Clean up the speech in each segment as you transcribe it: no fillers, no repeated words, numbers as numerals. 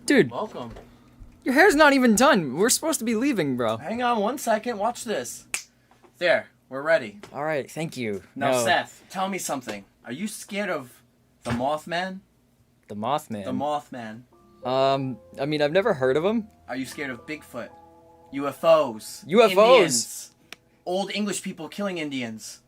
Dude, Welcome. your hair's not even done. We're supposed to be leaving, bro. Hang on 1 second. Watch this. There. We're ready. All right, thank you. Now, No, Seth, tell me something. Are you scared of the Mothman? the Mothman. The Mothman. I mean, I've never heard of him. Are you scared of Bigfoot? UFOs. UFOs. Indians. Old English people killing Indians.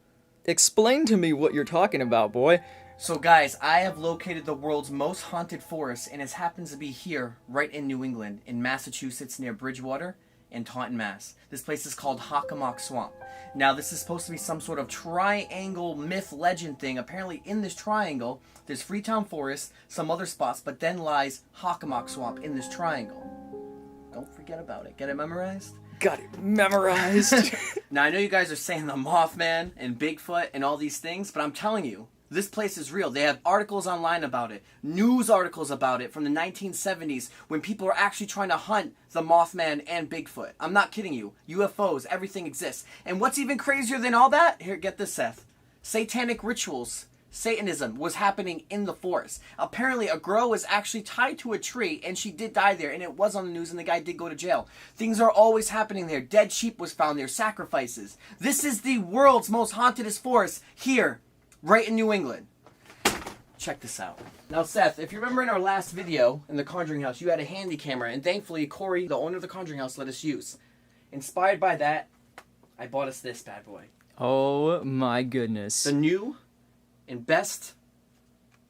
Explain to me what you're talking about, boy. So guys, I have located the world's most haunted forest, and it happens to be here, right in New England, in Massachusetts near Bridgewater in Taunton, Mass. This place is called Hockomock Swamp. Now, this is supposed to be some sort of triangle myth legend thing. Apparently, in this triangle, there's Freetown Forest, some other spots, but then lies Hockomock Swamp in this triangle. Don't forget about it. Get it memorized? Got it memorized. Now, I know you guys are saying the Mothman and Bigfoot and all these things, but I'm telling you, this place is real. They have articles online about it, news articles about it from the 1970s when people were actually trying to hunt the Mothman and Bigfoot. I'm not kidding you. UFOs, everything exists. And what's even crazier than all that? Here, get this, Seth. Satanic rituals, Satanism was happening in the forest. Apparently, a girl was actually tied to a tree, and she did die there, and it was on the news, and the guy did go to jail. Things are always happening there. Dead sheep was found there, sacrifices. This is the world's most hauntedest forest here, right in New England. Check this out. Now, Seth, if you remember in our last video in the Conjuring House, you had a handy camera, and thankfully, Corey, the owner of the Conjuring House, let us use. Inspired by that, I bought us this bad boy. Oh my goodness. The new and best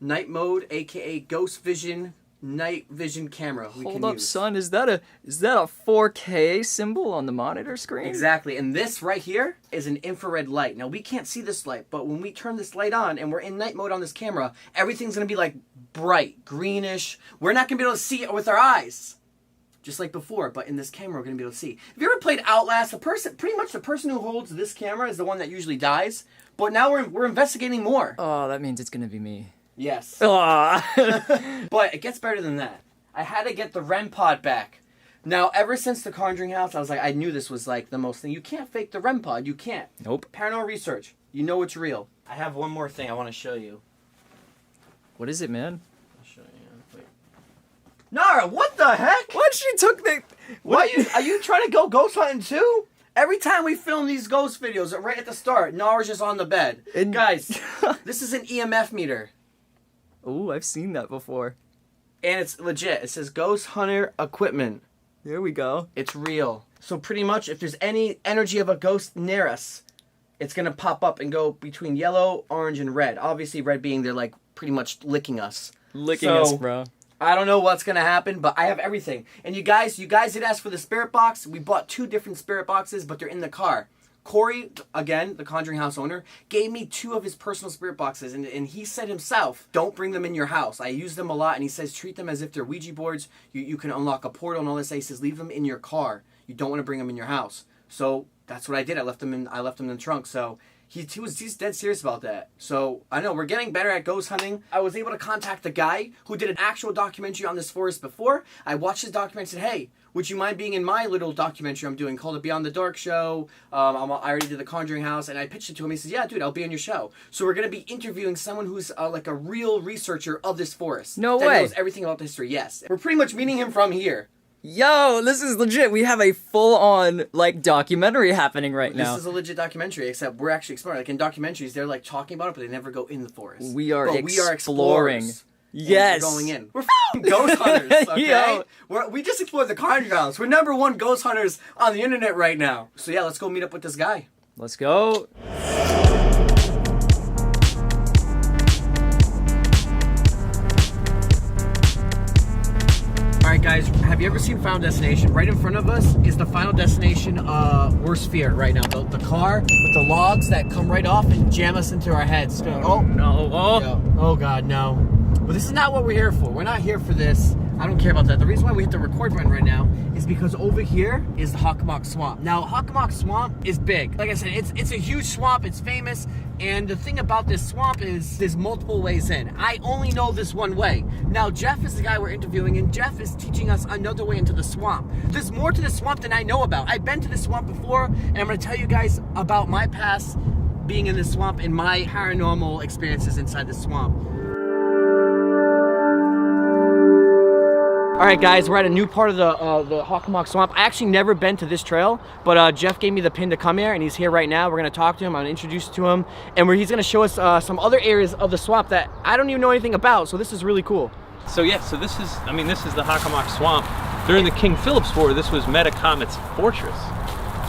night mode, aka ghost vision, night vision camera we Hold can up, use. son. Is that a 4K symbol on the monitor screen? Exactly, and this right here is an infrared light. Now, we can't see this light, but when we turn this light on and we're in night mode on this camera, everything's going to be like bright, greenish. We're not going to be able to see it with our eyes, just like before, but in this camera we're going to be able to see. Have you ever played Outlast? Pretty much the person who holds this camera is the one that usually dies, but now we're investigating more. Oh, that means it's gonna be me. Yes. Ah. But it gets better than that. I had to get the REM pod back. Now, ever since the Conjuring House, I was like, I knew this was like the most thing. You can't fake the REM pod. You can't. Nope. Paranormal research. You know it's real. I have one more thing I want to show you. What is it, man? I'll show you. Wait. Nara, what the heck? What? She took the... What are you trying to go ghost hunting too? Every time we film these ghost videos, right at the start, Nara's just on the bed. And- Guys, this is an EMF meter. Oh, I've seen that before. And it's legit. It says Ghost Hunter Equipment. There we go. It's real. So pretty much, if there's any energy of a ghost near us, it's going to pop up and go between yellow, orange, and red. Obviously, red being they're like pretty much licking us. Licking us, bro. I don't know what's going to happen, but I have everything. And you guys did ask for the spirit box. We bought 2 different spirit boxes, but they're in the car. Corey, again, the Conjuring House owner, gave me 2 of his personal spirit boxes, and he said himself, don't bring them in your house. I use them a lot, and he says treat them as if they're Ouija boards. You can unlock a portal and all this. He says leave them in your car. You don't want to bring them in your house. So that's what I did. I left them in the trunk. So he's dead serious about that. So I know we're getting better at ghost hunting. I was able to contact the guy who did an actual documentary on this forest before. I watched his documentary and said, hey, would you mind being in my little documentary I'm doing called The Beyond the Dark Show? I already did the Conjuring House, and I pitched it to him. He says, yeah, dude, I'll be on your show. So we're going to be interviewing someone who's like a real researcher of this forest. No that way. knows everything about the history, yes. We're pretty much meeting him from here. Yo, this is legit. We have a full-on, like, documentary happening right now. This is a legit documentary, except we're actually exploring. Like in documentaries, they're like talking about it, but they never go in the forest. We are but exploring. We are explorers. Yes. We're going in. We're ghost hunters, okay? We just explored the Conjuring House. We're #1 ghost hunters on the internet right now. So yeah, let's go meet up with this guy. Let's go. Alright guys, have you ever seen Final Destination? Right in front of us is the Final Destination worst fear right now. The car with the logs that come right off and jam us into our heads. Oh no. Oh god, no. But this is not what we're here for. We're not here for this. I don't care about that. The reason why we hit the record button right now is because over here is the Hockomock Swamp. Now, Hockomock Swamp is big. Like I said, it's a huge swamp. It's famous. And the thing about this swamp is there's multiple ways in. I only know this one way. Now, Jeff is the guy we're interviewing, and Jeff is teaching us another way into the swamp. There's more to the swamp than I know about. I've been to the swamp before, and I'm going to tell you guys about my past being in the swamp and my paranormal experiences inside the swamp. All right, guys, we're at a new part of the Hockomock Swamp. I actually never been to this trail, but Jeff gave me the pin to come here, and he's here right now. We're gonna talk to him. I'm gonna introduce you to him, and he's gonna show us some other areas of the swamp that I don't even know anything about. So this is really cool. So yeah, so this is the Hockomock Swamp. During the King Philip's War, this was Metacomet's fortress.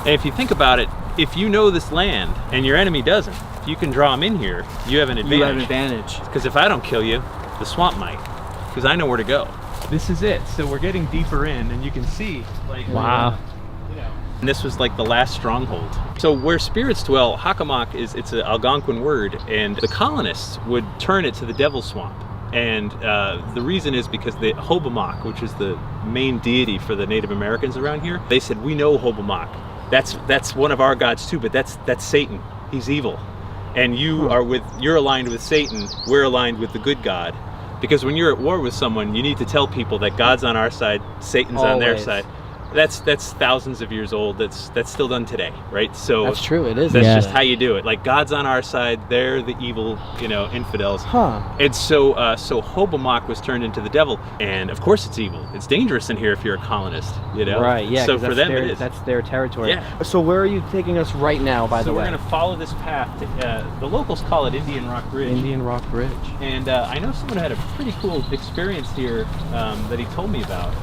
And if you think about it, if you know this land and your enemy doesn't, if you can draw them in here, you have an advantage. You have an advantage. Because if I don't kill you, the swamp might, because I know where to go. This is it. So we're getting deeper in, and you can see, like, wow. And this was like the last stronghold. So where spirits dwell, Hockomock it's an Algonquin word, and the colonists would turn it to the Devil's Swamp. And the reason is because the Hobomok, which is the main deity for the Native Americans around here, they said, we know Hobomok. That's one of our gods too, but that's Satan. He's evil. And you're aligned with Satan, we're aligned with the good God. Because when you're at war with someone, you need to tell people that God's on our side, Satan's on their side. That's thousands of years old. That's still done today, right? So that's true. It is. That's just how you do it. Like, God's on our side, they're the evil, infidels. Huh. And so Hobomok was turned into the devil, and of course it's evil. It's dangerous in here if you're a colonist, Right. Yeah. So for them, it is. That's their territory. Yeah. So where are you taking us right now? By the way, we're gonna follow this path. The locals call it Indian Rock Bridge. Indian Rock Bridge. And I know someone had a pretty cool experience here that he told me about.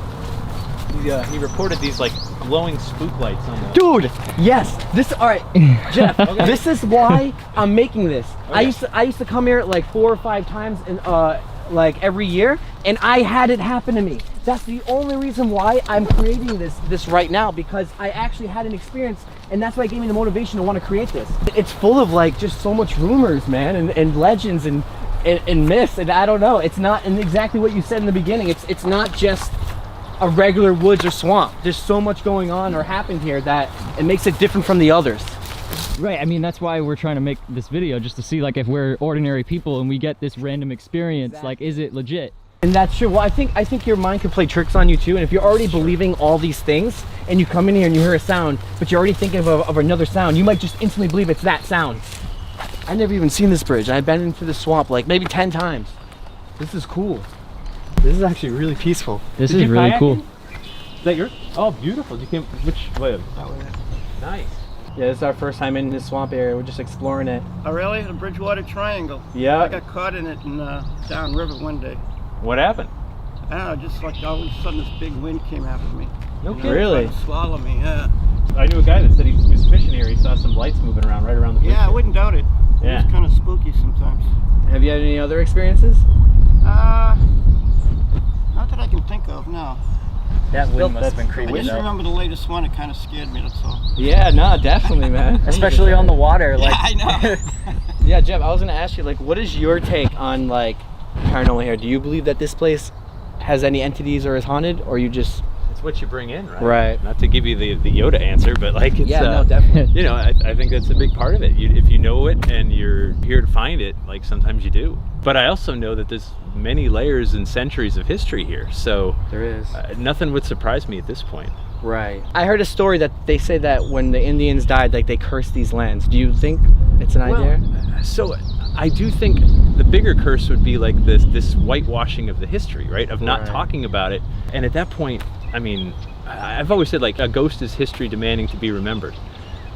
He reported these like glowing spook lights on the... Dude, yes. All right, Jeff. Okay. This is why I'm making this. Okay. I used to come here like 4 or 5 times in like every year, and I had it happen to me. That's the only reason why I'm creating this right now, because I actually had an experience, and that's why it gave me the motivation to want to create this. It's full of like just so much rumors, man, and legends and myths, and I don't know. It's not exactly what you said in the beginning. It's not just a regular woods or swamp. There's so much going on or happened here that it makes it different from the others. Right, I mean, that's why we're trying to make this video, just to see like if we're ordinary people and we get this random experience, like, is it legit? And that's true. Well, I think your mind can play tricks on you too, and if you're already believing all these things and you come in here and you hear a sound, but you're already thinking of another sound, you might just instantly believe it's that sound. I've never even seen this bridge. I've been into the swamp like maybe 10 times. This is cool. This is actually really peaceful. This is really cool. Is that yours? Oh, beautiful. You came which way? That way. Nice. Yeah, this is our first time in this swamp area. We're just exploring it. Oh, really? The Bridgewater Triangle. Yeah. I got caught in it in downriver one day. What happened? I don't know, just like all of a sudden this big wind came after me. No kidding. Really? Tried to swallow me, yeah. I knew a guy that said he was fishing here. He saw some lights moving around right around the bridge. Yeah, I wouldn't doubt it. Yeah. It's kind of spooky sometimes. Have you had any other experiences? Not that I can think of, no. That wind must have been I creepy. just remember the latest one, it kind of scared me, that's all. Yeah, no, definitely, man. Especially on the water. Like, Yeah, I know. Yeah, Jeff, I was gonna ask you, like, what is your take on like paranormal here? Do you believe that this place has any entities or is haunted, or you just... It's what you bring in, right? Right. Not to give you the Yoda answer, but like it's... Yeah, no, definitely. I think that's a big part of it. If you know it and you're here to find it, like sometimes you do. But I also know that there's many layers and centuries of history here, so... There is. Nothing would surprise me at this point. Right. I heard a story that they say that when the Indians died, like they cursed these lands. Do you think it's an idea? So I do think the bigger curse would be like this whitewashing of the history, right? Of not talking about it. And at that point, I mean, I've always said like a ghost is history demanding to be remembered.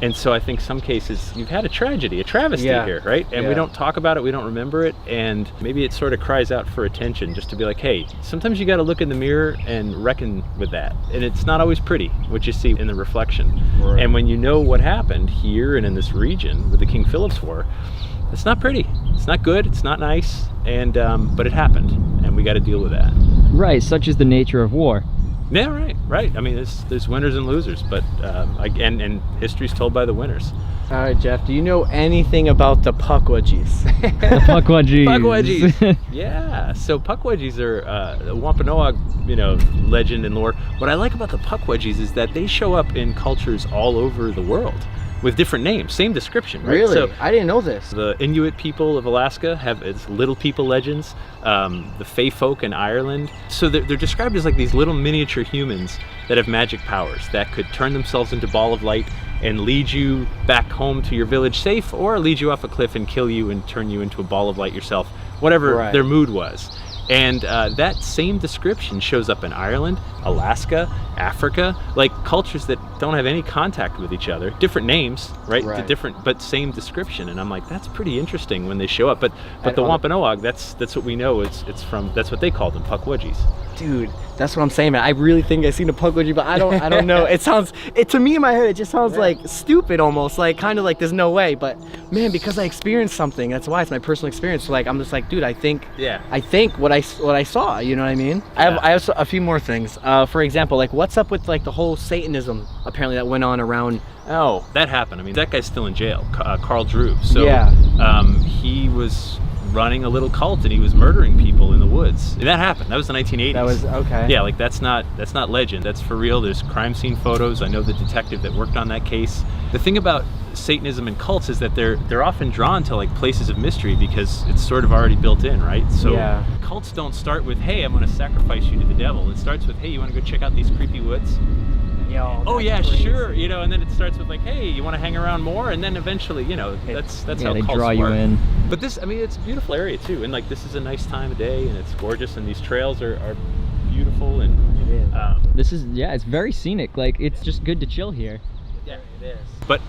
And so I think some cases you've had a tragedy, a travesty here, right? And we don't talk about it, we don't remember it, and maybe it sort of cries out for attention, just to be like, hey, sometimes you got to look in the mirror and reckon with that. And it's not always pretty, what you see in the reflection. Right. And when you know what happened here and in this region with the King Philip's War, it's not pretty. It's not good. It's not nice. And but it happened, and we got to deal with that. Right. Such is the nature of war. Yeah, right. I mean, there's winners and losers, but and history's told by the winners. All right, Jeff. Do you know anything about the Pukwudgies? The Pukwudgies. Pukwudgies. Yeah. So Pukwudgies are a Wampanoag, legend and lore. What I like about the Pukwudgies is that they show up in cultures all over the world with different names, same description, right? Really? So I didn't know this. the Inuit people of Alaska have it's little people legends. The Fae folk in Ireland. So they're described as like these little miniature humans that have magic powers that could turn themselves into ball of light and lead you back home to your village safe, or lead you off a cliff and kill you and turn you into a ball of light yourself, whatever their mood was. And that same description shows up in Ireland, Alaska, Africa, like cultures that don't have any contact with each other. Different names, right? Different, but same description. And I'm like, that's pretty interesting when they show up. But the Wampanoag, that's what we know. It's from, that's what they call them, Pukwudgies. Dude, that's what I'm saying, man. I really think I've seen a Pukwudgie, but I don't know. It to me in my head, it just sounds like stupid almost, like kind of like there's no way. But man, because I experienced something, that's why it's my personal experience. So like I'm just like, dude, I think what I saw. You know what I mean? I have a few more things. For example, like what's up with like the whole Satanism apparently that went on around. Oh, that happened. I mean, that guy's still in jail, Carl Drew. So he was running a little cult and he was murdering people in the woods. And that happened. That was the 1980s. That was okay. Yeah, like that's not legend. That's for real. There's crime scene photos. I know the detective that worked on that case. The thing about Satanism and cults is that they're often drawn to like places of mystery because it's sort of already built in, right? So cults don't start with, hey, I'm going to sacrifice you to the devil. It starts with, hey, you want to go check out these creepy woods? Yo, oh yeah, crazy. Sure. You know, and then it starts with like, hey, you want to hang around more? And then eventually, you know, that's how they cults draw work. you in. But this, I mean, it's a beautiful area too, and like this is a nice time of day, and it's gorgeous, and these trails are beautiful, and this is it's very scenic. Like it's just good to chill here. Yeah, it is. But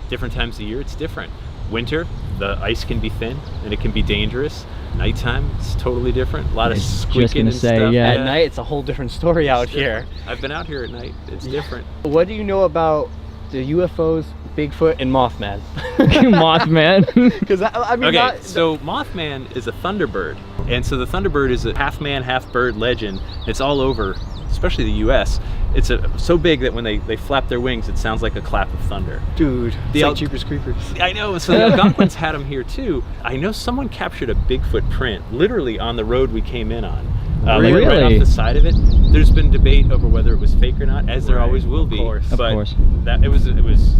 different times of year, it's different. Winter, the ice can be thin, and it can be dangerous. Nighttime, it's totally different. A lot of squeaking and stuff. Yeah. At night, it's a whole different story out here. I've been out here at night. It's different. What do you know about the UFOs, Bigfoot, and Mothman? Mothman. Because I mean, so Mothman is a thunderbird, and so the thunderbird is a half man, half bird legend. It's all over, especially the U.S. It's so big that when they flap their wings, it sounds like a clap of thunder. Dude, the like Jeepers Creepers. I know, so the Algonquins had them here too. I know someone captured a Bigfoot print literally on the road we came in on. Really? Like right off the side of it. There's been debate over whether it was fake or not, as there always will be. Of course. That it was. I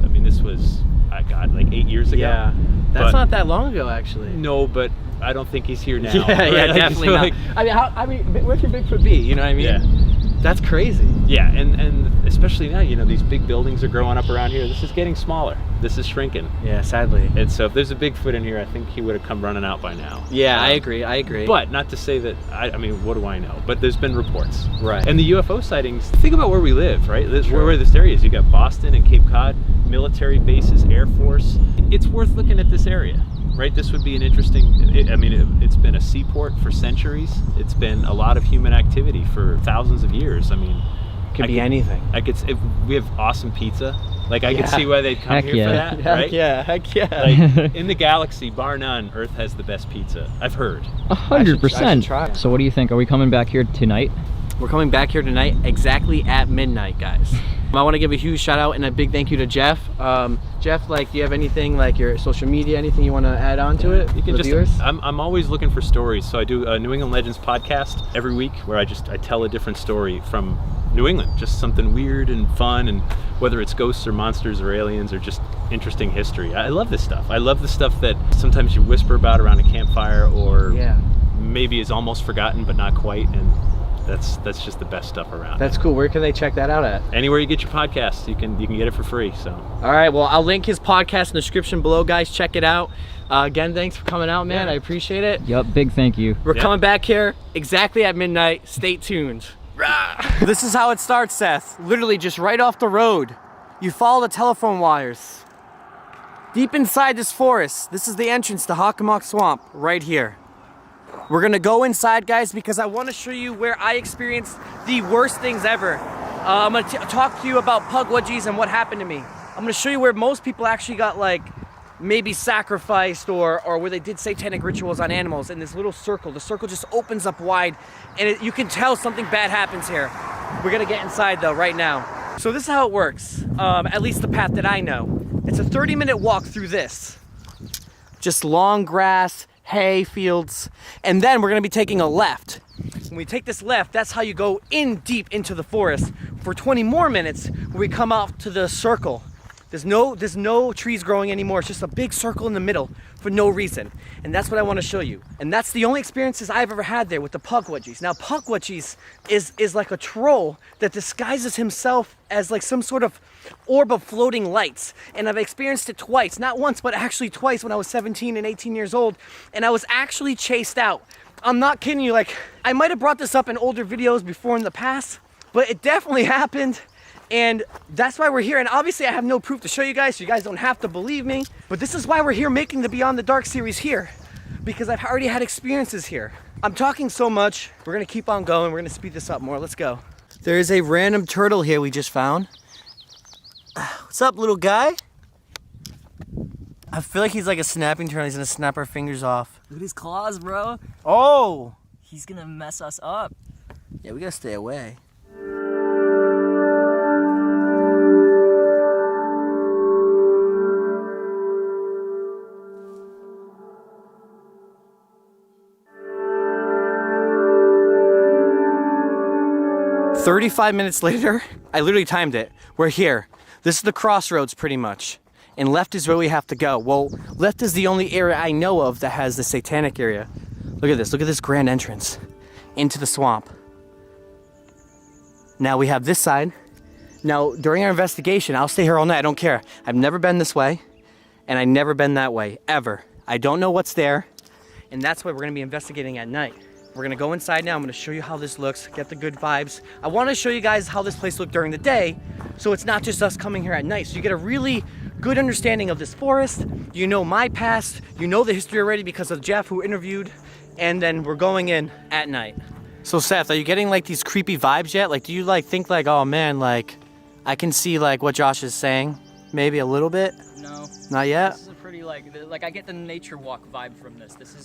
mean, this was, like 8 years ago. Yeah, that's not that long ago, actually. No, but I don't think he's here now. Yeah, definitely not. I mean, where can Bigfoot be? You know what I mean? Yeah. That's crazy. Yeah, and especially now, you know, these big buildings are growing up around here. This is getting smaller. This is shrinking. Yeah, sadly. And so if there's a Bigfoot in here, I think he would have come running out by now. Yeah, I agree. But not to say that, I mean, what do I know? But there's been reports. Right. And the UFO sightings, think about where we live, right? Where this area is. You got Boston and Cape Cod, military bases, Air Force. It's worth looking at this area. Right, this would be an interesting, it's been a seaport for centuries. It's been a lot of human activity for thousands of years. I mean, could be anything. We have awesome pizza. Like I could see why they'd come here for that, right? Heck yeah. Like in the galaxy, bar none, Earth has the best pizza. I've heard. 100%. So what do you think? Are we coming back here tonight? We're coming back here tonight exactly at midnight, guys. I want to give a huge shout out and a big thank you to Jeff. Jeff, like, do you have anything, like your social media, anything you want to add on to it? You can just, I'm always looking for stories. So I do a New England Legends podcast every week where I tell a different story from New England, just something weird and fun, and whether it's ghosts or monsters or aliens or just interesting history. I love this stuff. I love the stuff that sometimes you whisper about around a campfire or maybe is almost forgotten but not quite, and that's just the best stuff around. That's cool. Where can they check that out at? Anywhere you get your podcasts, you can get it for free. So all right, well, I'll link his podcast in the description below, guys. Check it out. Again, thanks for coming out, man. I appreciate it. Yep, big thank you. We're coming back here exactly at midnight. Stay tuned. This is how it starts, Seth. Literally just right off the road. You follow the telephone wires. Deep inside this forest, this is the entrance to Hockomock Swamp, right here. We're gonna go inside, guys, because I want to show you where I experienced the worst things ever. I'm gonna talk to you about Pukwudgies and what happened to me. I'm gonna show you where most people actually got, like, maybe sacrificed or where they did satanic rituals on animals in this little circle. The circle just opens up wide, and you can tell something bad happens here. We're gonna get inside, though, right now. So this is how it works, at least the path that I know. It's a 30-minute walk through this. Just long grass, hay fields, and then we're gonna be taking a left. When we take this left, that's how you go in deep into the forest for 20 more minutes where we come out to the circle. There's no trees growing anymore. It's just a big circle in the middle for no reason. And that's what I want to show you. And that's the only experiences I've ever had there with the Pukwudgies. Now, Pukwudgies is like a troll that disguises himself as like some sort of orb of floating lights. And I've experienced it twice, not once, but actually twice when I was 17 and 18 years old. And I was actually chased out. I'm not kidding you. Like, I might have brought this up in older videos before in the past, but it definitely happened. And that's why we're here. And obviously I have no proof to show you guys, so you guys don't have to believe me. But this is why we're here making the Beyond the Dark series here, because I've already had experiences here. I'm talking so much. We're gonna keep on going. We're gonna speed this up more. Let's go. There is a random turtle here we just found. What's up, little guy? I feel like he's like a snapping turtle. He's gonna snap our fingers off. Look at his claws, bro. Oh! He's gonna mess us up. Yeah, we gotta stay away. "35 minutes later," I literally timed it. We're here. This is the crossroads pretty much. And left is where we have to go. Well, left is the only area I know of that has the satanic area. Look at this grand entrance into the swamp. Now we have this side. Now, during our investigation, I'll stay here all night, I don't care. I've never been this way, and I've never been that way, ever. I don't know what's there, and that's why we're gonna be investigating at night. We're gonna go inside now. I'm gonna show you how this looks, get the good vibes. I wanna show you guys how this place looked during the day, so it's not just us coming here at night. So you get a really good understanding of this forest. You know my past, you know the history already because of Jeff who interviewed, and then we're going in at night. So Seth, are you getting like these creepy vibes yet? Like, do you like think like, oh man, like I can see like what Josh is saying, maybe a little bit? No. Not yet? This is a pretty like I get the nature walk vibe from this. This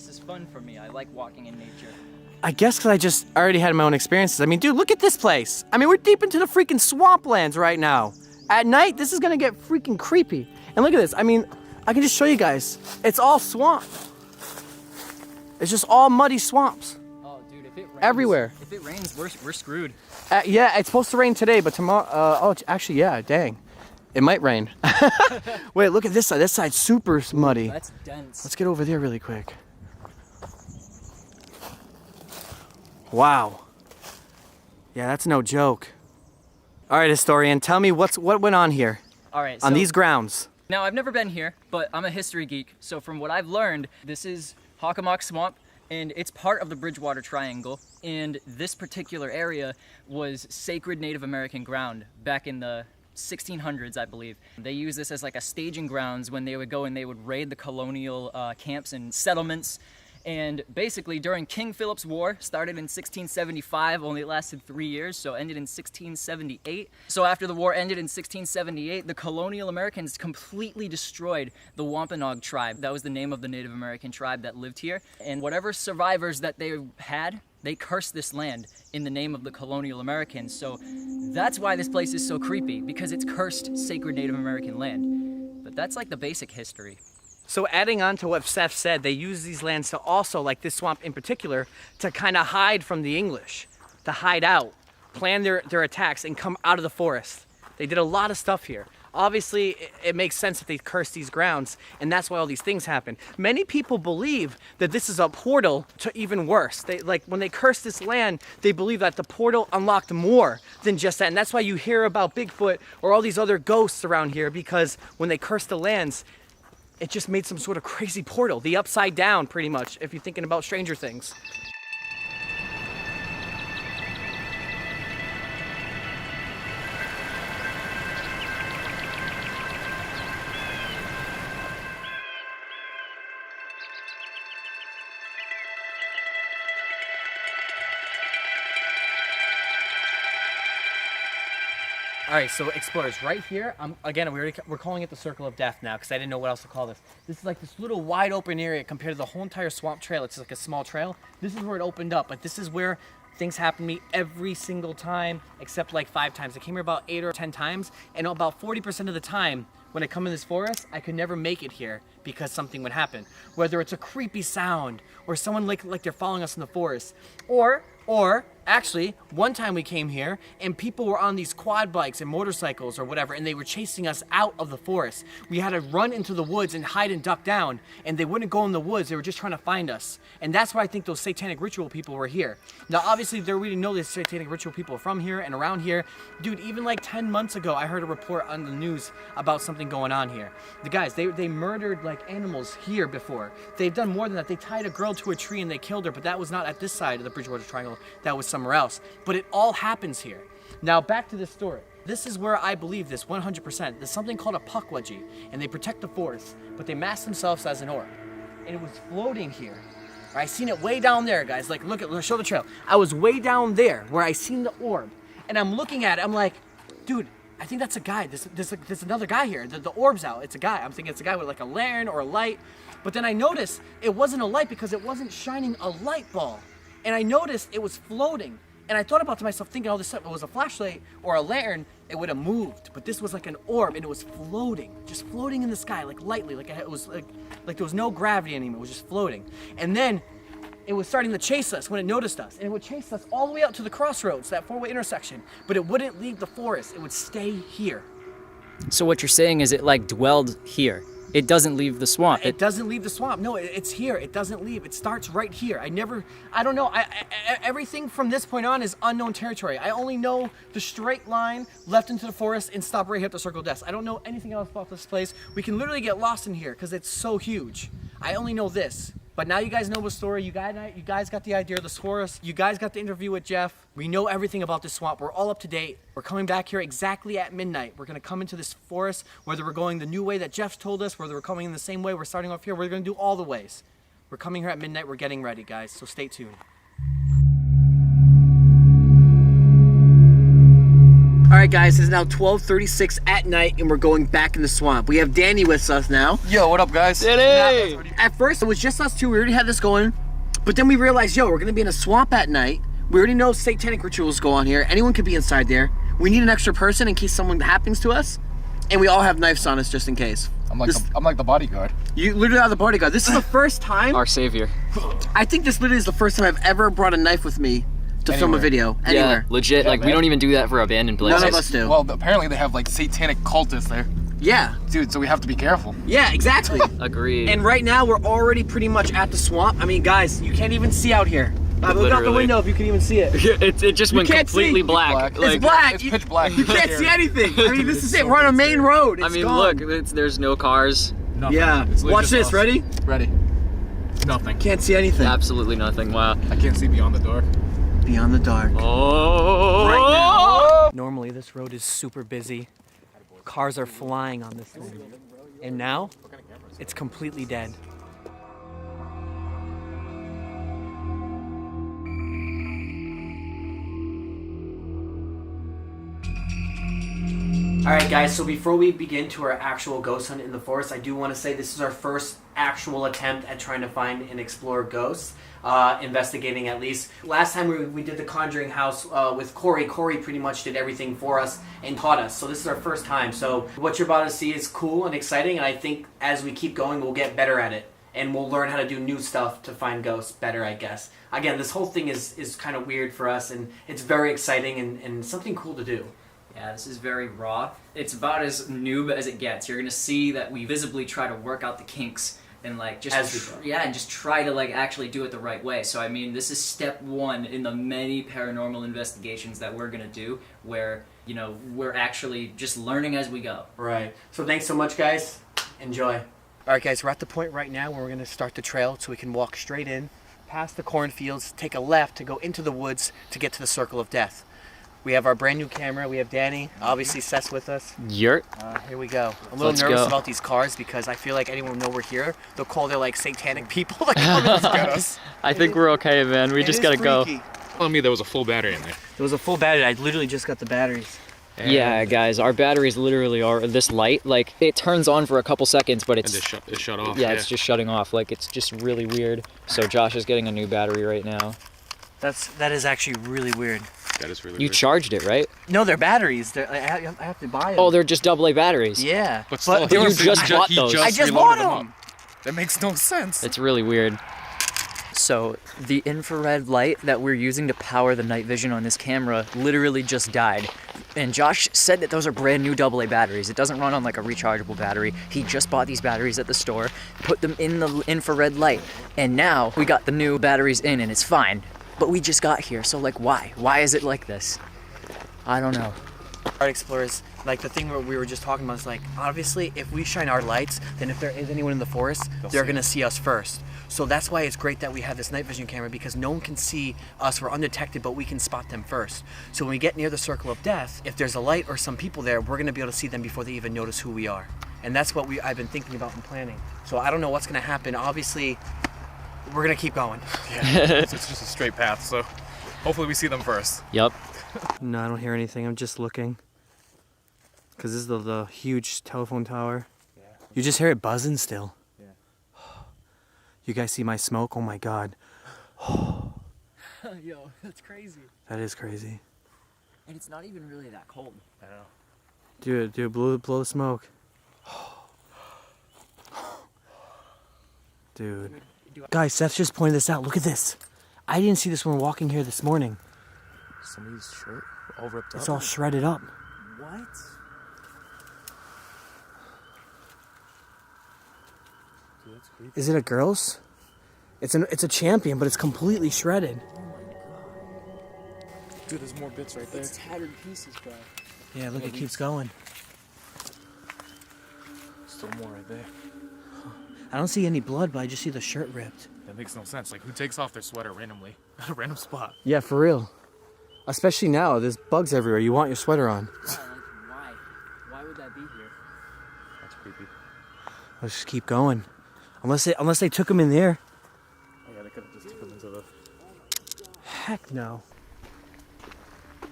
is fun for me. I like walking in nature. I guess because I just already had my own experiences. I mean, dude, look at this place. I mean, we're deep into the freaking swamplands right now. At night, this is gonna get freaking creepy. And look at this. I mean, I can just show you guys. It's all swamp. It's just all muddy swamps. Oh, dude, if it rains, everywhere. If it rains, we're screwed. Yeah, it's supposed to rain today, but tomorrow. Oh, actually, yeah. Dang, it might rain. Wait, look at this side. This side's super muddy. That's dense. Let's get over there really quick. Wow. Yeah, that's no joke. All right, historian, tell me what went on here. All right. On these grounds. Now, I've never been here, but I'm a history geek. So from what I've learned, this is Hockomock Swamp, and it's part of the Bridgewater Triangle. And this particular area was sacred Native American ground back in the 1600s, I believe. They used this as like a staging grounds when they would go and they would raid the colonial camps and settlements. And basically during King Philip's War, started in 1675, only lasted 3 years, so ended in 1678. So after the war ended in 1678, the colonial Americans completely destroyed the Wampanoag tribe. That was the name of the Native American tribe that lived here. And whatever survivors that they had, they cursed this land in the name of the colonial Americans. So that's why this place is so creepy, because it's cursed sacred Native American land. But that's like the basic history. So adding on to what Seth said, they use these lands to also, like this swamp in particular, to kind of hide from the English, to hide out, plan their attacks and come out of the forest. They did a lot of stuff here. Obviously, it makes sense that they cursed these grounds, and that's why all these things happen. Many people believe that this is a portal to even worse. When they cursed this land, they believe that the portal unlocked more than just that. And that's why you hear about Bigfoot or all these other ghosts around here, because when they cursed the lands, it just made some sort of crazy portal. The upside down, pretty much, if you're thinking about Stranger Things. All right, so explorers, right here, again, we're calling it the Circle of Death now because I didn't know what else to call this. This is like this little wide open area compared to the whole entire swamp trail. It's like a small trail. This is where it opened up, but this is where things happen to me every single time, except like 5 times. I came here about 8 or 10 times, and about 40% of the time, when I come in this forest, I could never make it here because something would happen. Whether it's a creepy sound, or someone like they're following us in the forest, or Actually, one time we came here and people were on these quad bikes and motorcycles or whatever, and they were chasing us out of the forest. We had to run into the woods and hide and duck down, and they wouldn't go in the woods. They were just trying to find us. And that's why I think those satanic ritual people were here. Now, obviously, we didn't know these satanic ritual people were from here and around here. Dude, even like 10 months ago, I heard a report on the news about something going on here. The guys, they murdered like animals here before. They've done more than that. They tied a girl to a tree and they killed her, but that was not at this side of the Bridgewater Triangle. That was somewhere else. But it all happens here. Now back to this story. This is where I believe this 100%. There's something called a pukwudgie, and they protect the forest, but they mask themselves as an orb. And it was floating here. I seen it way down there, guys. Like, look at, show the trail. I was way down there where I seen the orb, and I'm looking at it. I'm like, dude, I think that's a guy. There's another guy here. The orb's out. It's a guy. I'm thinking it's a guy with like a lantern or a light. But then I noticed it wasn't a light because it wasn't shining a light ball. And I noticed it was floating. And I thought about to myself, thinking all this stuff, if it was a flashlight or a lantern, it would have moved. But this was like an orb, and it was floating, just floating in the sky, like lightly, like it was like there was no gravity anymore. It was just floating. And then it was starting to chase us when it noticed us, and it would chase us all the way out to the crossroads, that four-way intersection. But it wouldn't leave the forest. It would stay here. So what you're saying is it like dwelled here. It doesn't leave the swamp. It doesn't leave the swamp. No, it's here. It doesn't leave. It starts right here. I don't know. Everything from this point on is unknown territory. I only know the straight line left into the forest and stop right here at the Circle of Death. I don't know anything else about this place. We can literally get lost in here because it's so huge. I only know this. But now you guys know the story. You guys got the idea of the forest. You guys got the interview with Jeff. We know everything about this swamp. We're all up to date. We're coming back here exactly at midnight. We're gonna come into this forest, whether we're going the new way that Jeff told us, whether we're coming in the same way, we're starting off here. We're gonna do all the ways. We're coming here at midnight. We're getting ready, guys. So stay tuned. All right, guys, it's now 12:36 at night, and we're going back in the swamp. We have Danny with us now. Yo, what up, guys? Danny! At first, it was just us two. We already had this going, but then we realized, yo, we're gonna be in a swamp at night. We already know satanic rituals go on here. Anyone could be inside there. We need an extra person in case something happens to us, and we all have knives on us just in case. I'm like the bodyguard. You literally are the bodyguard. This is the first time. Our savior. I think this literally is the first time I've ever brought a knife with me to film a video anywhere. Yeah, legit. Yeah, like man. we don't even do that for abandoned places. None of us do. Well, apparently they have like satanic cultists there. Yeah. Dude, so we have to be careful. Yeah, exactly. Agreed. And right now we're already pretty much at the swamp. I mean, guys, you can't even see out here. Look out the Literally. window if you can even see it. it just went can't completely see. black. It's black. It's pitch black. You can't see anything. I mean, this is it. We're on a main road. It's I mean, gone. look, there's no cars. Nothing. Yeah. It's literally Watch just this. us. Ready? Ready. Nothing. Can't see anything. Absolutely nothing. Wow. I can't see beyond the door. Beyond the dark. Oh. Right now. Normally, this road is super busy. Cars are flying on this thing. And now, it's completely dead. Alright guys, so before we begin to our actual ghost hunt in the forest, I do want to say this is our first actual attempt at trying to find and explore ghosts, investigating at least. Last time we did the Conjuring House with Corey. Corey pretty much did everything for us and taught us, so this is our first time. So what you're about to see is cool and exciting, and I think as we keep going we'll get better at it. And we'll learn how to do new stuff to find ghosts better, I guess. Again, this whole thing is kind of weird for us, and it's very exciting and something cool to do. Yeah, this is very raw. It's about as noob as it gets. You're gonna see that we visibly try to work out the kinks and like just and just try to like actually do it the right way. So I mean, this is step one in the many paranormal investigations that we're gonna do, where you know we're actually just learning as we go. Right. So thanks so much, guys. Enjoy. All right, guys. We're at the point right now where we're gonna start the trail, so we can walk straight in, past the cornfields, take a left to go into the woods to get to the Circle of Death. We have our brand new camera. We have Danny. Obviously, Seth's with us. Yurt. Here we go. I'm a little nervous about these cars because I feel like anyone will know we're here. They'll call their like satanic people that come and get us. I think we're okay, man. We just gotta go. Telling me there was a full battery in there. There was a full battery. I literally just got the batteries. Yeah, guys, our batteries literally are this light. Like, it turns on for a couple seconds, but it's shut off. Yeah, it's just shutting off. Like, it's just really weird. So Josh is getting a new battery right now. That is actually really weird. That is really You weird. charged it, right? No, they're batteries. I have to buy them. Oh, they're just AA batteries. Yeah. But still, you just bought those. I just bought them. That makes no sense. It's really weird. So the infrared light that we're using to power the night vision on this camera literally just died. And Josh said that those are brand new AA batteries. It doesn't run on like a rechargeable battery. He just bought these batteries at the store, put them in the infrared light, and now we got the new batteries in and it's fine. But we just got here, so like why? Why is it like this? I don't know. Art explorers, like the thing where we were just talking about is like, obviously if we shine our lights, then if there is anyone in the forest, they're gonna see us first. So that's why it's great that we have this night vision camera, because no one can see us, we're undetected, but we can spot them first. So when we get near the circle of death, if there's a light or some people there, we're gonna be able to see them before they even notice who we are. And that's what I've been thinking about and planning. So I don't know what's gonna happen. Obviously, we're gonna keep going. Yeah, it's just a straight path, so hopefully we see them first. Yep. No, I don't hear anything, I'm just looking. Cause this is the huge telephone tower. Yeah. You just hear it buzzing still. Yeah. You guys see my smoke? Oh my God. Yo, that's crazy. That is crazy. And it's not even really that cold. I know. Dude, blow the smoke. Dude. Guys, Seth just pointed this out. Look at this. I didn't see this when we were walking here this morning. Somebody's shirt all ripped up. It's all shredded up. What? Dude, that's creepy. Is it a girl's? It's a champion, but it's completely shredded. Dude, there's more bits right there. It's tattered pieces, bro. Yeah, look, it keeps going. Still more right there. I don't see any blood, but I just see the shirt ripped. That makes no sense. Like, who takes off their sweater randomly at a random spot? Yeah, for real. Especially now, there's bugs everywhere. You want your sweater on. Yeah, like, why? Why would that be here? That's creepy. Let's just keep going. Unless they took him in there. Oh yeah, they could have just took them into the... Heck no.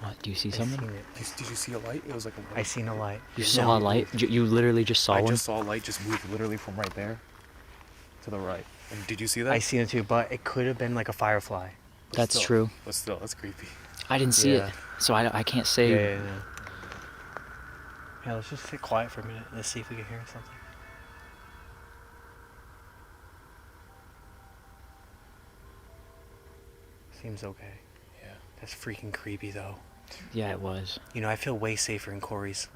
What? Do you see something? Did you see a light? It was like a light. I seen a light. You saw a light? You literally just saw I one? just saw a light just move literally from right there to the right. And did you see that? I seen it too, but it could have been like a firefly. That's true. But still, that's creepy. I didn't see Yeah. it, so I can't say. Yeah, let's just sit quiet for a minute. Let's see if we can hear something. Seems okay. Yeah. That's freaking creepy though. Yeah, it was. You know, I feel way safer in Corey's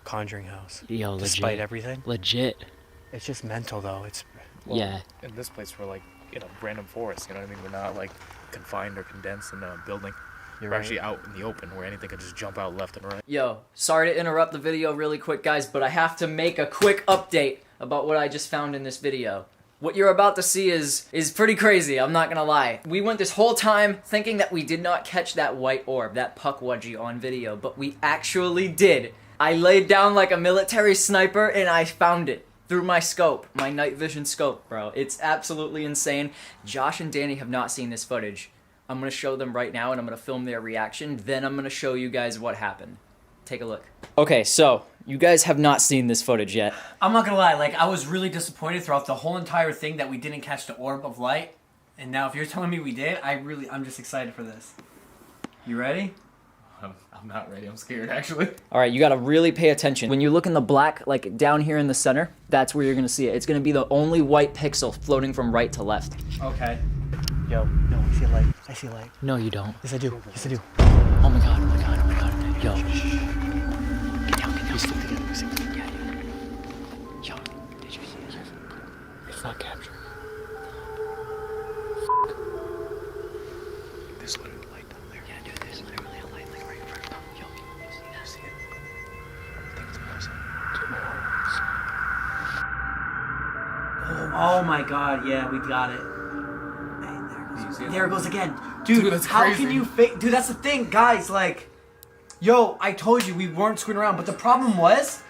conjuring house. Yo, legit. Despite everything. Legit. It's just mental though. It's Yeah. In this place, we're like in a random forest, you know what I mean? We're not like confined or condensed in a building. You're We're right. actually out in the open where anything could just jump out left and right. Yo, sorry to interrupt the video really quick, guys, but I have to make a quick update about what I just found in this video. What you're about to see is pretty crazy, I'm not gonna lie. We went this whole time thinking that we did not catch that white orb, that puckwudgie on video, but we actually did. I laid down like a military sniper and I found it through my scope, my night vision scope, bro. It's absolutely insane. Josh and Danny have not seen this footage. I'm gonna show them right now and I'm gonna film their reaction, then I'm gonna show you guys what happened. Take a look. Okay, so, you guys have not seen this footage yet. I'm not gonna lie, like I was really disappointed throughout the whole entire thing that we didn't catch the orb of light. And now if you're telling me we did, I'm just excited for this. You ready? I'm not ready. I'm scared, actually. Alright, you gotta really pay attention. When you look in the black, like down here in the center, that's where you're gonna see it. It's gonna be the only white pixel floating from right to left. Okay. Yo, no, I see a light. I see a light. No, you don't. Yes, I do. Yes, I do. Oh my god, oh my god, oh my god. Yo. Get down, get down. Stick together. We stick together. Yeah, dude. Yo, did you see it? It's not captured. There's literally light down there. Yeah, dude, there's literally a light like right in front of you. Yo, you see that? See it? I think it's a person. Oh my god, yeah, we got it. There it goes again. Dude, that's how crazy. can you fake? Dude, that's the thing, guys. Like, yo, I told you we weren't screwing around, but the problem was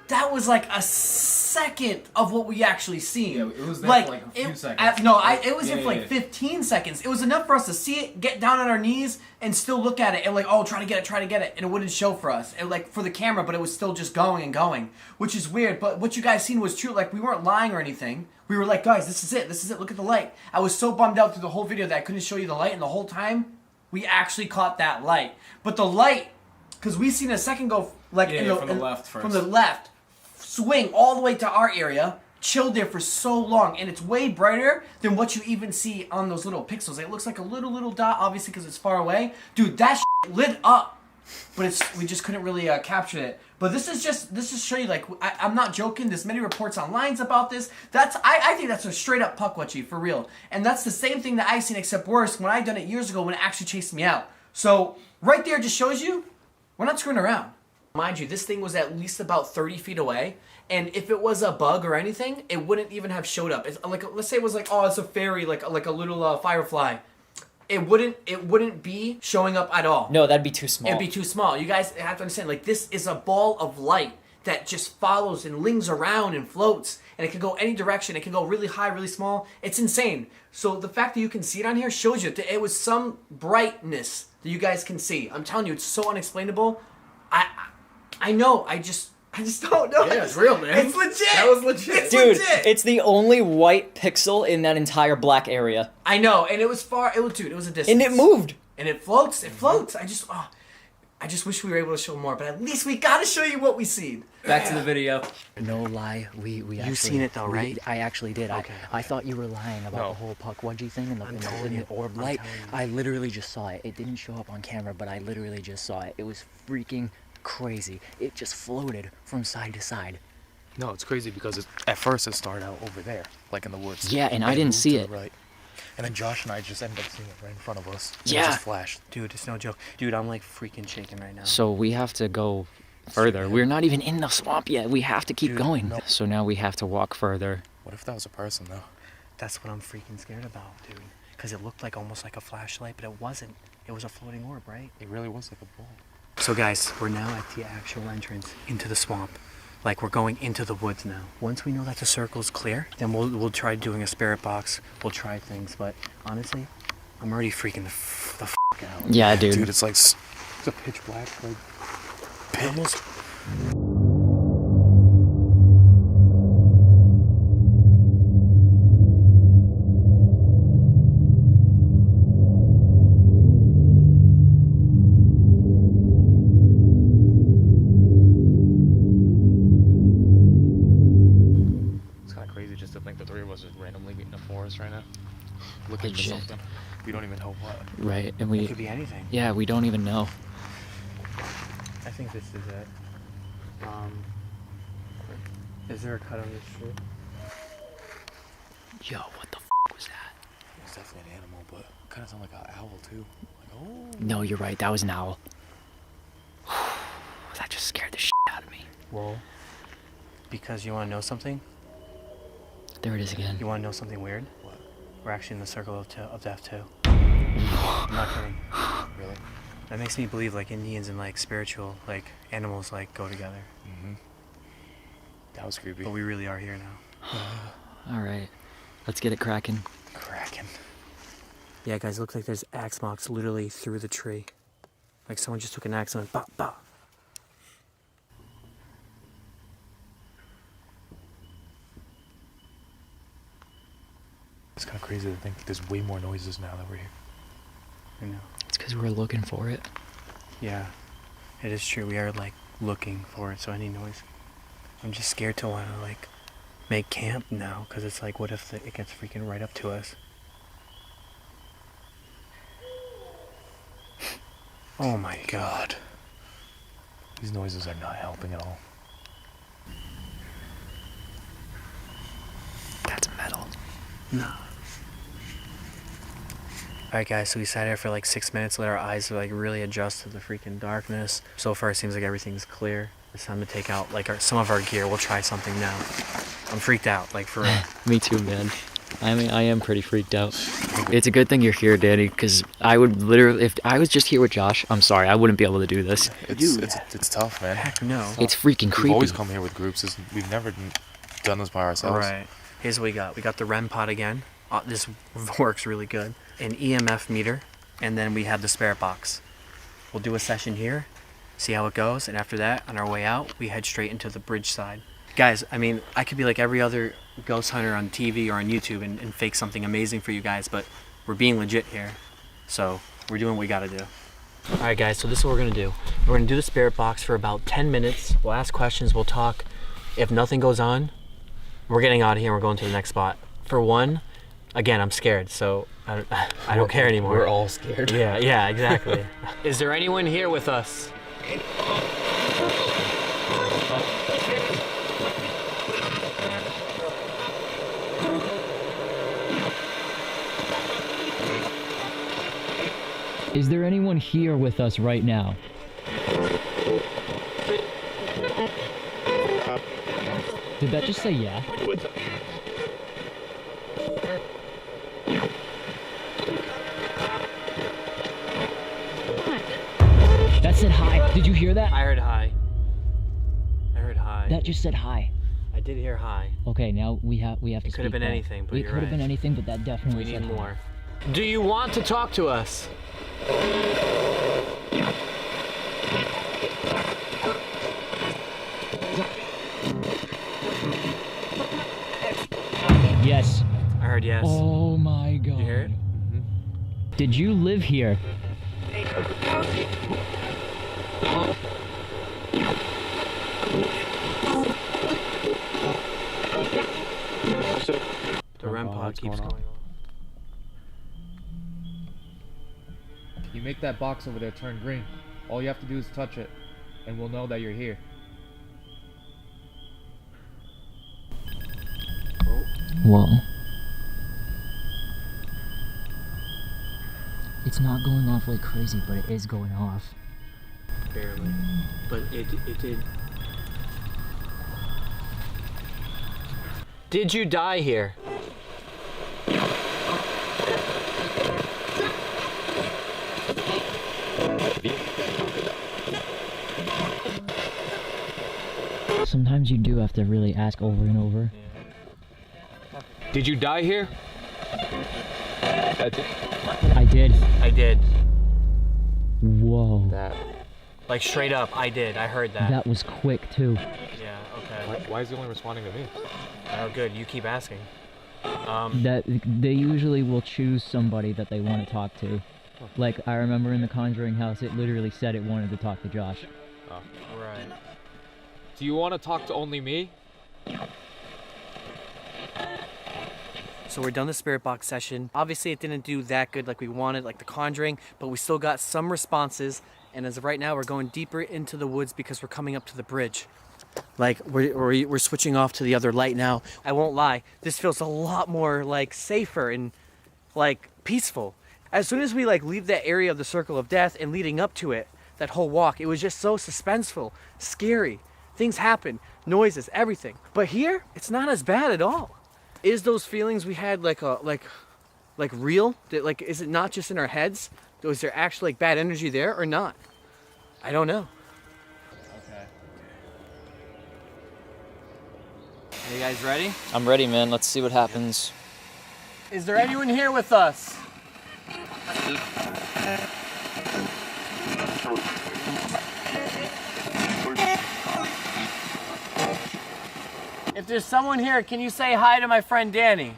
that was like a second of what we actually seen. Yeah, it was there for like a few seconds. It was in for like 15 seconds. It was enough for us to see it, get down on our knees, and still look at it, and like, oh, try to get it, and it wouldn't show for us, and like for the camera, but it was still just going and going, which is weird. But what you guys seen was true. Like, we weren't lying or anything. We were like, guys, this is it. Look at the light. I was so bummed out through the whole video that I couldn't show you the light, and the whole time we actually caught that light. But the light, because we seen a second go like Yeah, from the left first. from the left, swing all the way to our area, chilled there for so long, and it's way brighter than what you even see on those little pixels. It looks like a little dot, obviously because it's far away. Dude, that lit up, but we just couldn't really capture it. But this is to show you, like, I'm not joking. There's many reports online about this. I think that's a straight up pukwudgie for real, and that's the same thing that I've seen except worse when I done it years ago when it actually chased me out. So right there just shows you we're not screwing around. Mind you, this thing was at least about 30 feet away, and if it was a bug or anything, it wouldn't even have showed up. It's like, let's say it was like, oh, it's a fairy, like a little firefly. It wouldn't be showing up at all. No, that'd be too small. It'd be too small. You guys have to understand, like, this is a ball of light that just follows and lings around and floats, and it can go any direction. It can go really high, really small. It's insane. So the fact that you can see it on here shows you that it was some brightness that you guys can see. I'm telling you, it's so unexplainable. I know. I just don't know. Yeah, it's real, man. It's legit. That was legit. It's Dude, legit. it's the only white pixel in that entire black area. I know, and it was far. It was a distance. And it moved. And it floats. It floats. I just wish we were able to show more, but at least we gotta show you what we seen. Back to the video. No lie, we actually... seen it though, right? I actually did. Okay. I thought you were lying about the whole pukwudgie thing and the orb light. I literally just saw it. It didn't show up on camera, but I literally just saw it. It was freaking crazy. It just floated from side to side. No, it's crazy because at first it started out over there, like in the woods. Yeah, and I it didn't moved see to it. the right. And then Josh and I just ended up seeing it right in front of us. Yeah. It just flashed. Dude, it's no joke. Dude, I'm like freaking shaking right now. So we have to go further. We're not even in the swamp yet. We have to keep going. no. So now we have to walk further. What if that was a person, though? That's what I'm freaking scared about, dude. Because it looked like almost like a flashlight, but it wasn't. It was a floating orb, right? It really was like a ball. So guys, we're now at the actual entrance into the swamp. Like, we're going into the woods now. Once we know that the circle's clear, then we'll try doing a spirit box. We'll try things, but honestly, I'm already freaking the f out. Yeah, dude. Dude, it's like it's a pitch black, like, pit. Almost. It's kind of crazy just to think the three of us just randomly meet in the forest right now. Looking for Legit. something. We don't even know what. Right, and It we... could be anything. Yeah, we don't even know. I think this is it. Is there a cut on this tree? Yo, what the was that? It's definitely an animal, but it kind of sounds like an owl, too. Like, oh. No, you're right. That was an owl. That just scared the shit out of me. Well, because you want to know something? There it is again. You want to know something weird? What? We're actually in the circle of death too. I'm not kidding. Really? That makes me believe like Indians and like spiritual like animals like go together. Mm-hmm. That was creepy. But we really are here now. All right, let's get it cracking. Cracking. Yeah, guys, it looks like there's axe marks literally through the tree. Like someone just took an axe and went bop bop. It's kind of crazy to think there's way more noises now that we're here. I know. It's because we're looking for it. Yeah, it is true. We are like looking for it. So any noise. I'm just scared to want to like make camp now because it's like, what if it gets freaking right up to us? Oh my god. These noises are not helping at all. That's metal. No. Alright guys, so we sat here for like 6 minutes, let our eyes like really adjust to the freaking darkness. So far it seems like everything's clear. It's time to take out like some of our gear. We'll try something now. I'm freaked out, like for real. Me too, man. I mean, I am pretty freaked out. It's a good thing you're here, Danny, because I would literally, if I was just here with Josh, I'm sorry, I wouldn't be able to do this. It's tough, man. Heck no. It's freaking creepy. We've always come here with groups. We've never done this by ourselves. Alright, here's what we got. We got the REM pod again. This works really good. An EMF meter, and then we have the spirit box. We'll do a session here, see how it goes, and after that, on our way out, we head straight into the bridge side. Guys, I mean, I could be like every other ghost hunter on TV or on YouTube and fake something amazing for you guys, but we're being legit here. So, we're doing what we gotta do. Alright guys, so this is what we're gonna do. We're gonna do the spirit box for about 10 minutes. We'll ask questions, we'll talk. If nothing goes on, We're getting out of here and we're going to the next spot. For one, again, I'm scared, so I don't care anymore. We're all scared. Yeah, exactly. Is there anyone here with us? Is there anyone here with us right now? Did that just say yeah? That said hi. Did you hear that? I heard hi. I heard hi. That just said hi. I did hear hi. Okay, now we have to. It could have been anything, but it you're could have right. been anything, but that definitely We said need hi. more. Do you want to talk to us? Yes. I heard yes. Oh my god. You hear it? Did you live here? The REM pod keeps going on. You make that box over there turn green. All you have to do is touch it, and we'll know that you're here. Whoa. It's not going off like crazy, but it is going off. Barely. But it did. Did you die here? Sometimes you do have to really ask over and over. Did you die here? That's it. I did. I did. Whoa. That. Like straight up, I did. I heard that. That was quick too. Yeah, okay. Why is he only responding to me? Oh, good. You keep asking. That they usually will choose somebody that they want to talk to. Like I remember in the Conjuring house, it literally said it wanted to talk to Josh. Oh. Right. Do you want to talk to only me? So we're done the spirit box session. Obviously it didn't do that good like we wanted, like the Conjuring, but we still got some responses. And as of right now, we're going deeper into the woods because we're coming up to the bridge. Like we're switching off to the other light now. I won't lie, this feels a lot more like safer and like peaceful. As soon as we like leave that area of the circle of death and leading up to it, that whole walk, it was just so suspenseful, scary. Things happen, noises, everything. But here, it's not as bad at all. Is those feelings we had like real? Like, is it not just in our heads? Was there actually like bad energy there or not? I don't know. Okay. Are you guys ready? I'm ready, man. Let's see what happens. Is there anyone here with us? If there's someone here, can you say hi to my friend Danny?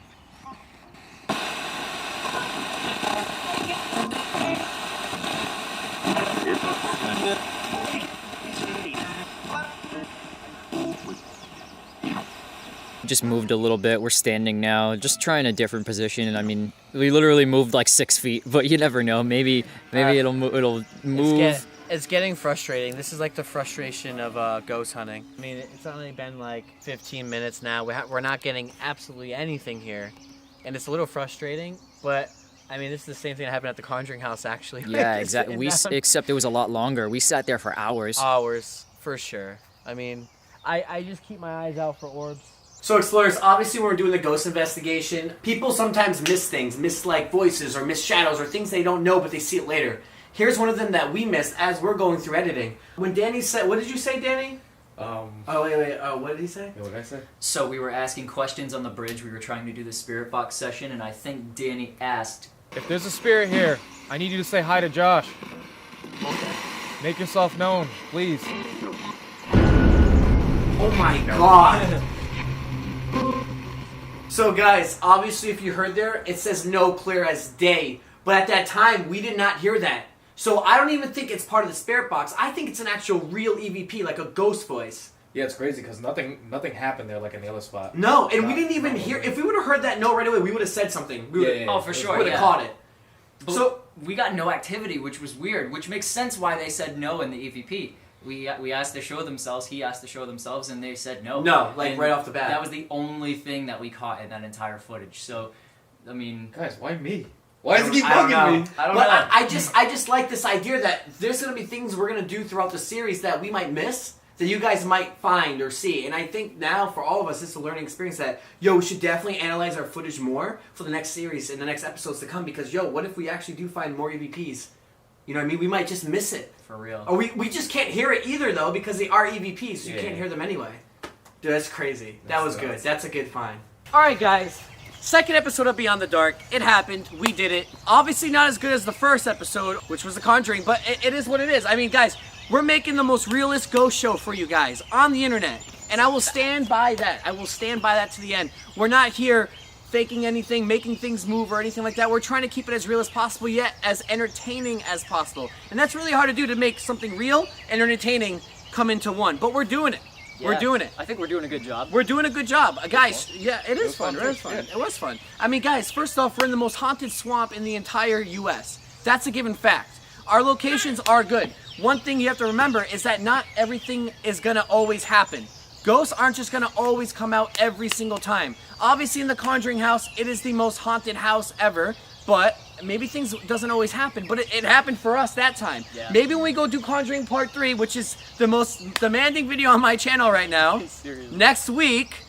Just moved a little bit. We're standing now, just trying a different position. I mean, we literally moved like 6 feet, but you never know. Maybe it'll move. It's getting frustrating. This is like the frustration of ghost hunting. I mean, it's only been like 15 minutes now. We're not getting absolutely anything here, and it's a little frustrating. But I mean, this is the same thing that happened at the Conjuring house, actually. Yeah, exactly. Except it was a lot longer. We sat there for hours. Hours, for sure. I mean, I just keep my eyes out for orbs. So explorers, obviously when we're doing the ghost investigation, people sometimes miss things, miss like voices or miss shadows or things they don't know but they see it later. Here's one of them that we missed as we're going through editing. When Danny said, what did you say, Danny? Oh, wait. What did he say? What did I say? So we were asking questions on the bridge. We were trying to do the spirit box session, and I think Danny asked, If there's a spirit here, I need you to say hi to Josh. Make yourself known, please. Oh my god! So guys, obviously if you heard there, it says no clear as day. But at that time, we did not hear that. So I don't even think it's part of the spirit box. I think it's an actual real EVP, like a ghost voice. Yeah, it's crazy because nothing happened there like in the other spot. No, and we didn't even hear. If we would have heard that no right away, we would have said something. Oh, for sure. We would have caught it. But So we got no activity, which was weird, which makes sense why they said no in the EVP. We asked to show themselves, he asked to show themselves, and they said no. No, like And right off the bat. That was the only thing that we caught in that entire footage. So, I mean... Guys, why me? Why does it keep I don't bugging know. me? I don't But know. I just like this idea that there's gonna be things we're gonna do throughout the series that we might miss, that you guys might find or see. And I think now for all of us, it's a learning experience that, we should definitely analyze our footage more for the next series and the next episodes to come, because, what if we actually do find more EVPs? You know what I mean? We might just miss it. For real. Or we just can't hear it either, though, because they are EVPs, so you can't hear them anyway. Dude, that's crazy. That was good. That's a good find. Alright guys, second episode of Beyond the Dark. It happened, we did it. Obviously not as good as the first episode, which was The Conjuring, but it is what it is. I mean guys, we're making the most realist ghost show for you guys on the internet. And I will stand by that. I will stand by that to the end. We're not here faking anything, making things move or anything like that. We're trying to keep it as real as possible, yet as entertaining as possible. And that's really hard to do, to make something real and entertaining come into one. But we're doing it. We're doing it. I think we're doing a good job. We're doing a good job. Guys, yeah, it is fun. It was fun. Yeah. It was fun. I mean, guys, first off, we're in the most haunted swamp in the entire U.S. That's a given fact. Our locations are good. One thing you have to remember is that not everything is going to always happen. Ghosts aren't just going to always come out every single time. Obviously, in the Conjuring house, it is the most haunted house ever, but maybe things doesn't always happen, but it happened for us that time. Yeah. Maybe when we go do Conjuring Part 3, which is the most demanding video on my channel right now, next week,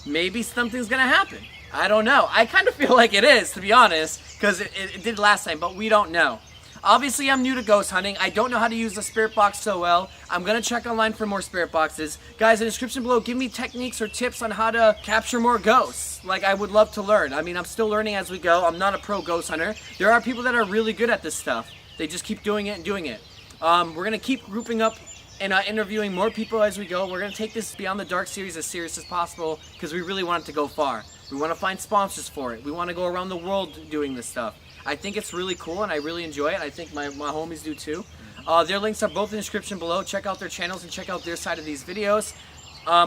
maybe something's going to happen. I don't know. I kind of feel like it is, to be honest, because it did last time, but we don't know. Obviously, I'm new to ghost hunting. I don't know how to use the spirit box so well. I'm going to check online for more spirit boxes. Guys, in the description below, give me techniques or tips on how to capture more ghosts. Like, I would love to learn. I mean, I'm still learning as we go. I'm not a pro ghost hunter. There are people that are really good at this stuff. They just keep doing it and doing it. We're going to keep grouping up and interviewing more people as we go. We're going to take this Beyond the Dark series as serious as possible because we really want it to go far. We want to find sponsors for it. We want to go around the world doing this stuff. I think it's really cool and I really enjoy it. I think my homies do too. Their links are both in the description below. Check out their channels and check out their side of these videos.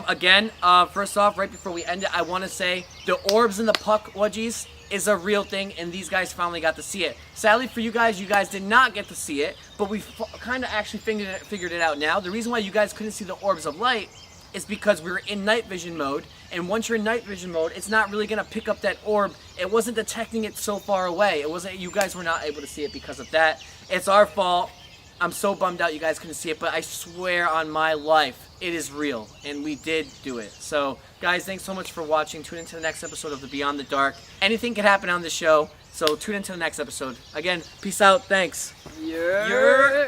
Again, first off, right before we end it, I want to say the orbs and the puck wedgies is a real thing, and these guys finally got to see it. Sadly for you guys did not get to see it, but we kind of actually figured it out now. The reason why you guys couldn't see the orbs of light is because we were in night vision mode, and once you're in night vision mode, it's not really going to pick up that orb. It wasn't detecting it so far away. You guys were not able to see it because of that. It's our fault. I'm so bummed out you guys couldn't see it, but I swear on my life, it is real, and we did do it. So, guys, thanks so much for watching. Tune into the next episode of the Beyond the Dark. Anything can happen on this show, so tune into the next episode. Again, peace out. Thanks. Yeah.